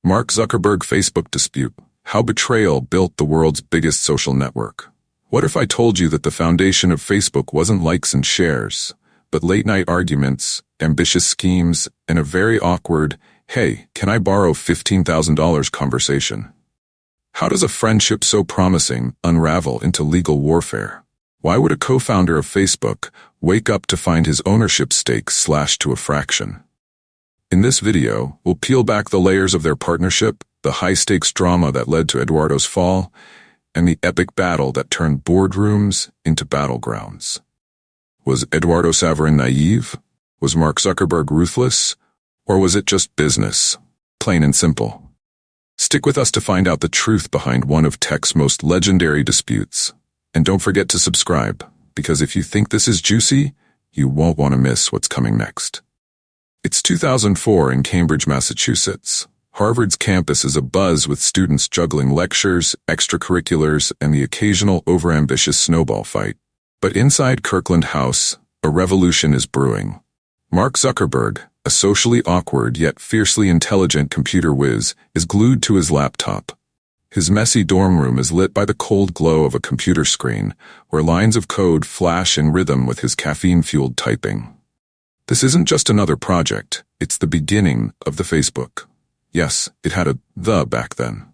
Mark Zuckerberg Facebook dispute. How betrayal built the world's biggest social network. What if I told you that the foundation of Facebook wasn't likes and shares, but late-night arguments, ambitious schemes, and a very awkward, "Hey, can I borrow $15,000 conversation?" How does a friendship so promising unravel into legal warfare? Why would a co-founder of Facebook wake up to find his ownership stake slashed to a fraction? In this video, we'll peel back the layers of their partnership, the high-stakes drama that led to Eduardo's fall, and the epic battle that turned boardrooms into battlegrounds. Was Eduardo Saverin naive? Was Mark Zuckerberg ruthless? Or was it just business? Plain and simple. Stick with us to find out the truth behind one of tech's most legendary disputes. And don't forget to subscribe, because if you think this is juicy, you won't want to miss what's coming next. It's 2004 in Cambridge, Massachusetts. Harvard's campus is abuzz with students juggling lectures, extracurriculars, and the occasional overambitious snowball fight. But inside Kirkland House, a revolution is brewing. Mark Zuckerberg, a socially awkward yet fiercely intelligent computer whiz, is glued to his laptop. His messy dorm room is lit by the cold glow of a computer screen, where lines of code flash in rhythm with his caffeine-fueled typing. This isn't just another project, it's the beginning of the Facebook. Yes, it had a "the" back then.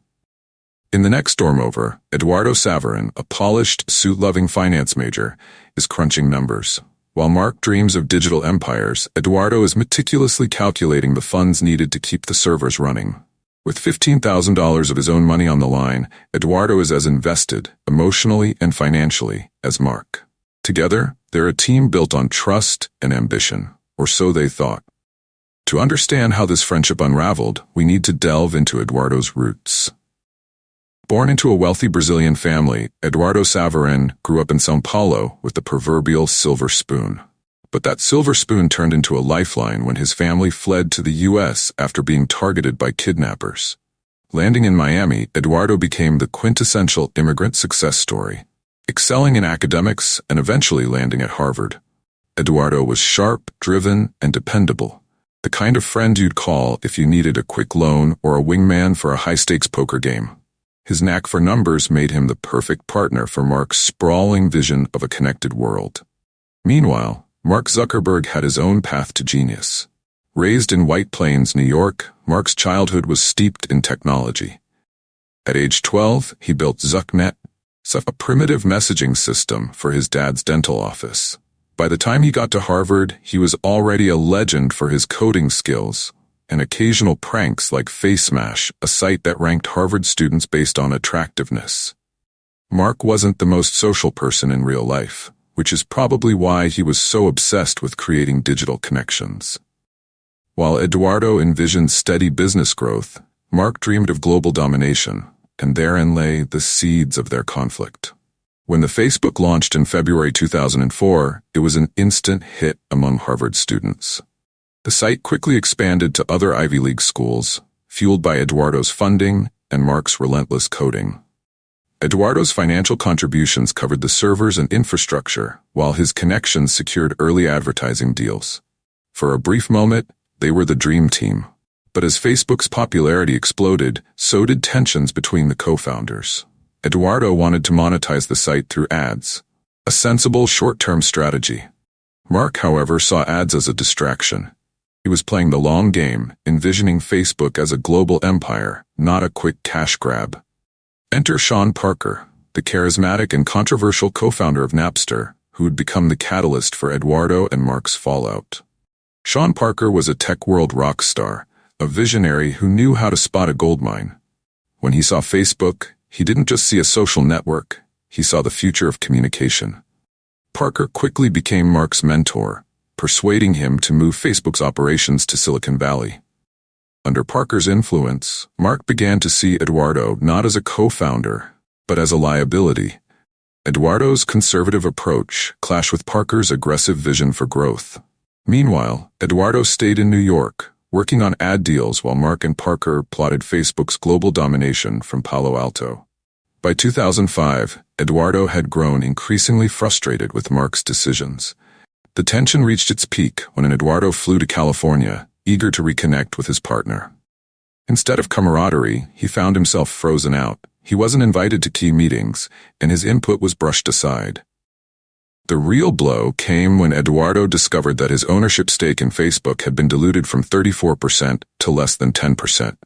In the next dorm over, Eduardo Saverin, a polished, suit-loving finance major, is crunching numbers. While Mark dreams of digital empires, Eduardo is meticulously calculating the funds needed to keep the servers running. With $15,000 of his own money on the line, Eduardo is as invested, emotionally and financially, as Mark. Together, they're a team built on trust and ambition, or so they thought. To understand how this friendship unraveled, we need to delve into Eduardo's roots. Born into a wealthy Brazilian family, Eduardo Saverin grew up in São Paulo with the proverbial silver spoon. But that silver spoon turned into a lifeline when his family fled to the U.S. after being targeted by kidnappers. Landing in Miami, Eduardo became the quintessential immigrant success story, excelling in academics and eventually landing at Harvard. Eduardo was sharp, driven, and dependable. The kind of friend you'd call if you needed a quick loan or a wingman for a high-stakes poker game. His knack for numbers made him the perfect partner for Mark's sprawling vision of a connected world. Meanwhile, Mark Zuckerberg had his own path to genius. Raised in White Plains, New York, Mark's childhood was steeped in technology. At age 12, he built ZuckNet, a primitive messaging system for his dad's dental office. By the time he got to Harvard, he was already a legend for his coding skills and occasional pranks like FaceMash, a site that ranked Harvard students based on attractiveness. Mark wasn't the most social person in real life, which is probably why he was so obsessed with creating digital connections. While Eduardo envisioned steady business growth, Mark dreamed of global domination, and therein lay the seeds of their conflict. When the Facebook launched in February 2004, it was an instant hit among Harvard students. The site quickly expanded to other Ivy League schools, fueled by Eduardo's funding and Mark's relentless coding. Eduardo's financial contributions covered the servers and infrastructure, while his connections secured early advertising deals. For a brief moment, they were the dream team. But as Facebook's popularity exploded, so did tensions between the co-founders. Eduardo wanted to monetize the site through ads, a sensible short-term strategy. Mark, however, saw ads as a distraction. He was playing the long game, envisioning Facebook as a global empire, not a quick cash grab. Enter Sean Parker, the charismatic and controversial co-founder of Napster, who would become the catalyst for Eduardo and Mark's fallout. Sean Parker was a tech world rock star, a visionary who knew how to spot a goldmine. When he saw Facebook, he didn't just see a social network, he saw the future of communication. Parker quickly became Mark's mentor, persuading him to move Facebook's operations to Silicon Valley. Under Parker's influence, Mark began to see Eduardo not as a co-founder, but as a liability. Eduardo's conservative approach clashed with Parker's aggressive vision for growth. Meanwhile, Eduardo stayed in New York, working on ad deals while Mark and Parker plotted Facebook's global domination from Palo Alto. By 2005, Eduardo had grown increasingly frustrated with Mark's decisions. The tension reached its peak when Eduardo flew to California, eager to reconnect with his partner. Instead of camaraderie, he found himself frozen out. He wasn't invited to key meetings, and his input was brushed aside. The real blow came when Eduardo discovered that his ownership stake in Facebook had been diluted from 34% to less than 10%.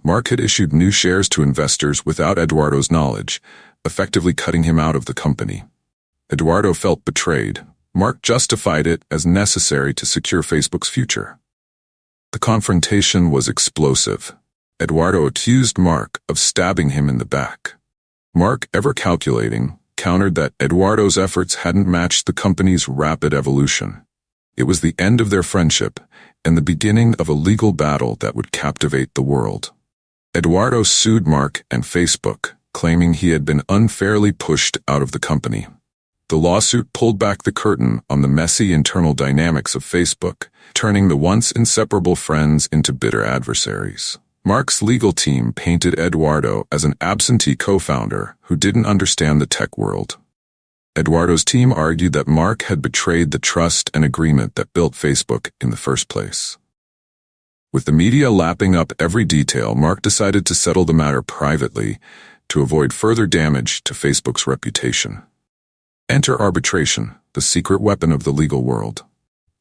Mark had issued new shares to investors without Eduardo's knowledge, effectively cutting him out of the company. Eduardo felt betrayed. Mark justified it as necessary to secure Facebook's future. The confrontation was explosive. Eduardo accused Mark of stabbing him in the back. Mark, ever calculating, countered that Eduardo's efforts hadn't matched the company's rapid evolution. It was the end of their friendship and the beginning of a legal battle that would captivate the world. Eduardo sued Mark and Facebook, claiming he had been unfairly pushed out of the company. The lawsuit pulled back the curtain on the messy internal dynamics of Facebook, turning the once inseparable friends into bitter adversaries. Mark's legal team painted Eduardo as an absentee co-founder who didn't understand the tech world. Eduardo's team argued that Mark had betrayed the trust and agreement that built Facebook in the first place. With the media lapping up every detail, Mark decided to settle the matter privately to avoid further damage to Facebook's reputation. Enter arbitration, the secret weapon of the legal world.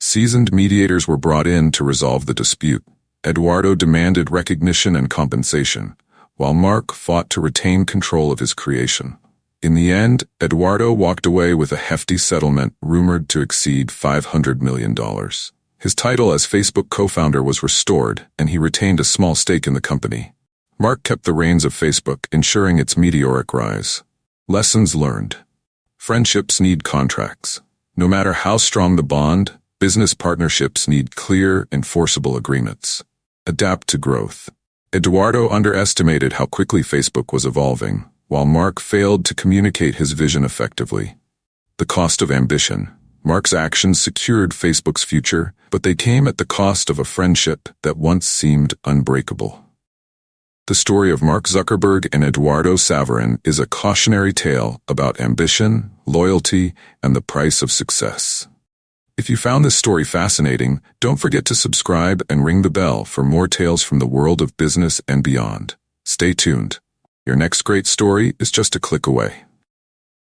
Seasoned mediators were brought in to resolve the dispute. Eduardo demanded recognition and compensation, while Mark fought to retain control of his creation. In the end, Eduardo walked away with a hefty settlement rumored to exceed $500 million. His title as Facebook co-founder was restored, and he retained a small stake in the company. Mark kept the reins of Facebook, ensuring its meteoric rise. Lessons learned. Friendships need contracts. No matter how strong the bond, business partnerships need clear, enforceable agreements. Adapt to growth. Eduardo underestimated how quickly Facebook was evolving, while Mark failed to communicate his vision effectively. The cost of ambition. Mark's actions secured Facebook's future, but they came at the cost of a friendship that once seemed unbreakable. The story of Mark Zuckerberg and Eduardo Saverin is a cautionary tale about ambition, loyalty, and the price of success. If you found this story fascinating, don't forget to subscribe and ring the bell for more tales from the world of business and beyond. Stay tuned. Your next great story is just a click away.